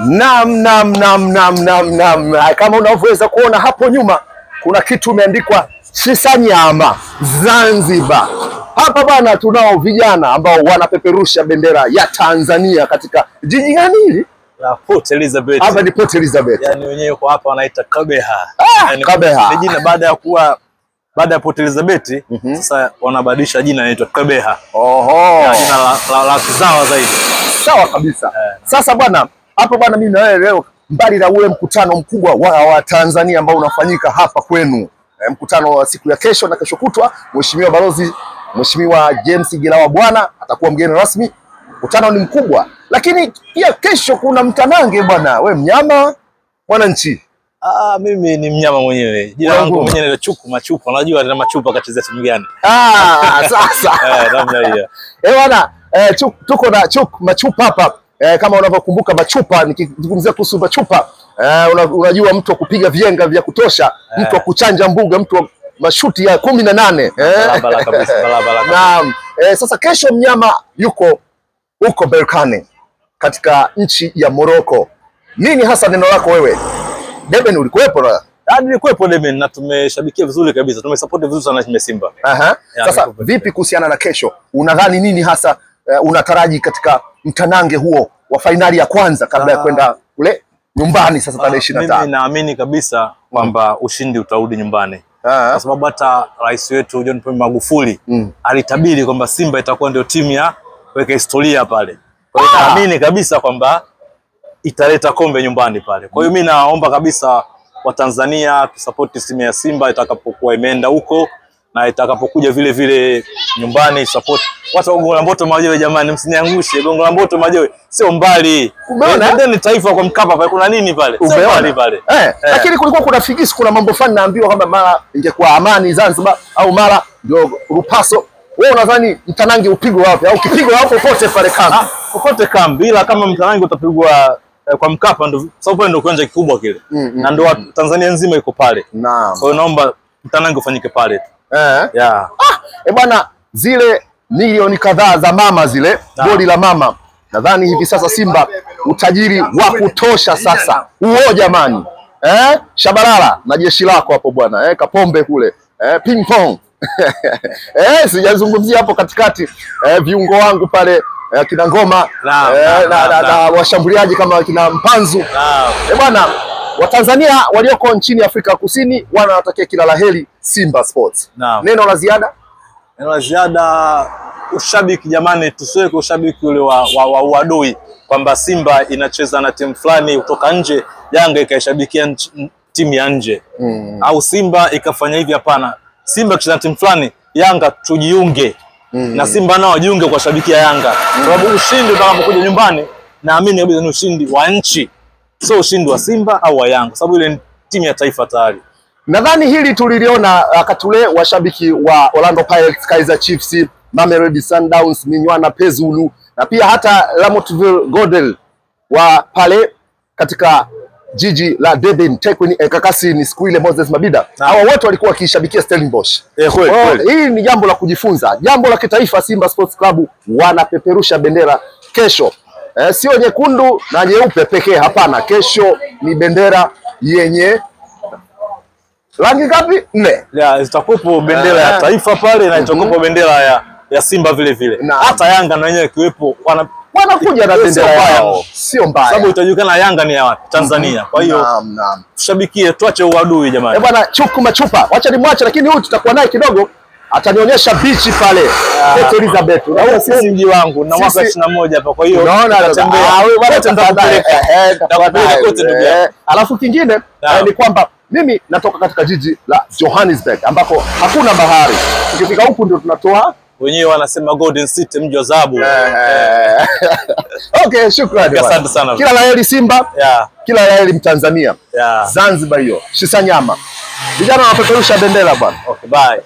Naam. Kama unavyoweza kuona hapo nyuma kuna kitu imeandikwa Shisanyama Zanzibar. Hapa bwana tunao vijana ambao wanapeperusha bendera ya Tanzania katika jiji gani hili? La Port Elizabeth. Hapa ni Port Elizabeth. Yaani wenyewe kwa hapa wanaita Kabeha. Yani Kabeha. Ni jina baada ya Port Elizabeth, sasa wanabadilisha jina inaitwa Kabeha. Jina la kizawa zaidi. Sawa kabisa. Sasa bwana, hapo bwana mimi na wewe leo mbali na ule mkutano mkubwa wa Tanzania ambao unafanyika hapa kwenu. Mkutano wa siku ya kesho na kesho kutwa, Mheshimiwa Balozi Mheshimiwa James Gilawa bwana atakuwa mgeni rasmi. Mkutano ni mkubwa, lakini pia kesho kuna mtanange bwana. We mnyama mwananchi? Mimi ni mnyama mwenyewe. Jina langu mwenyewe ni Chuku Machupa. Unajua nina machupa kachezea timu gani? Sasa. Namna hiyo. Bwana, tuko na Chuku Machupa hapa. Kama unavyokumbuka machupa, nikizungumzia kuhusu machupa, unajua mtu wa kupiga vienga vya kutosha, mtu wa kuchanja mbuga, mtu wa mashuti ya 18. Balabala kabisa. Naam. Sasa kesho mnyama yuko huko Berkane katika nchi ya Morocco. Nini hasa neno lako wewe? Deben ulikuwepo na? Nilikuwepo Deben na tumeshabikia vizuri kabisa. Tumesupport vizuri sana timu ya Simba. Sasa vipi kuhusiana na kesho? Unadhani nini hasa unataraji katika mtanange huo wa fainali ya kwanza kabla ya kwenda kule nyumbani sasa tarehe 25? Mimi naamini kabisa kwamba ushindi utarudi nyumbani. Kwa sababu hata rais wetu John Pombe Magufuli alitabiri kwamba Simba itakuwa ndio timu ya kuweka historia pale. Kwa hiyo naamini kabisa kwamba italeta kombe nyumbani pale. Kwa hiyo mimi naomba kabisa Watanzania tusupport timu ya Simba itakapokuwa imeenda huko na itakapokuja vile vile nyumbani support. Watu wa Gongo la Mboto Majowe jamani, msiniangushe. Gongo la Mboto Majowe sio mbali. Umeona? Ni taifa kwa Mkapa pale, kuna nini pale? Sio mbali pale. Lakini kulikuwa kuna figisi, kuna mambo fulani naambiwa kwamba mara ingekuwa Amani Zanzibar au mara ndio Rupaso. Wewe unadhani mtanange upigwe wapi? Au ukipigwa hapo popote pale kambi? Popote kambi, ila kama mtanange utapigwa kwa Mkapa ndio sababu ndio kiwanja kikubwa kile. Na ndio Tanzania nzima iko pale. Naam. Kwa hiyo naomba mtanange ufanyike pale tu. Bwana, zile milioni kadhaa za mama zile, goli la mama. Nadhani hivi sasa Simba utajiri wa kutosha sasa. Uo jamani. Shabalala na jeshi lako hapo bwana. Kapombe kule. Ping pong. Sijazungumzia hapo katikati viungo wangu pale kina Ngoma na washambuliaji kama kina Mpanzu. Bwana, Watanzania walioko nchini Afrika Kusini wanawatakia kila laheri Simba Sports. Neno la ziada? Neno la ziada, ushabiki jamani, tusiweke ushabiki ule wa uadui kwamba Simba inacheza na timu fulani kutoka nje, Yanga ikaishabikia timu ya nje. Au Simba ikafanya hivi, hapana. Simba ikicheza na timu fulani, Yanga tujiunge. Na Simba nao wajiunge kwa shabikia Yanga. Kwa sababu ushindi utakapokuja nyumbani, naamini kabisa ni ushindi wa nchi. Sio ushindi wa Simba au wa Yanga, sababu ile timu ya taifa tayari. Nadhani hili tuliliona wakati ule washabiki wa Orlando Pirates, Kaizer Chiefs, Mamelodi Sundowns, Minywana Pezulu na pia hata Lamotville Godel wa pale katika jiji la Durban, Tekwini Kakasi ni siku ile Moses Mabida. Hawa wote walikuwa wakishabikia Stellenbosch. Hii ni jambo la kujifunza, jambo la kitaifa. Simba Sports Club wanapeperusha bendera kesho. Sio nyekundu na nyeupe pekee, hapana. Kesho ni bendera yenye rangi ngapi? 4. Zitakupo bendera ya taifa pale na itakupo bendera ya Simba vile vile. Hata Yanga na wenyewe ikiwepo wanakuja na bendera yao. Sio mbaya. Sababu itajulikana Yanga ni ya Tanzania. Kwa hiyo tushabikie, tuache uadui jamani. Bwana, Chuku Machupa, wacha nimwache, lakini huyu tutakuwa naye kidogo. Atanionyesha beach pale Port Elizabeth. Na huo sisi mji wangu na mwaka 21 hapa, kwa hiyo unaona wewe bwana tutampeleka kote ndugu yangu. Alafu kingine ni kwamba mimi natoka katika jiji la Johannesburg ambako hakuna bahari. Tukifika huku ndio tunatoa, wenyewe wanasema Golden City, mji wa dhahabu. Okay, shukrani. Asante sana. Kila laheri Simba. Kila laheri Mtanzania. Zanzibar hiyo. Shisanyama. Vijana wanapeperusha bendera bwana. Okay, bye.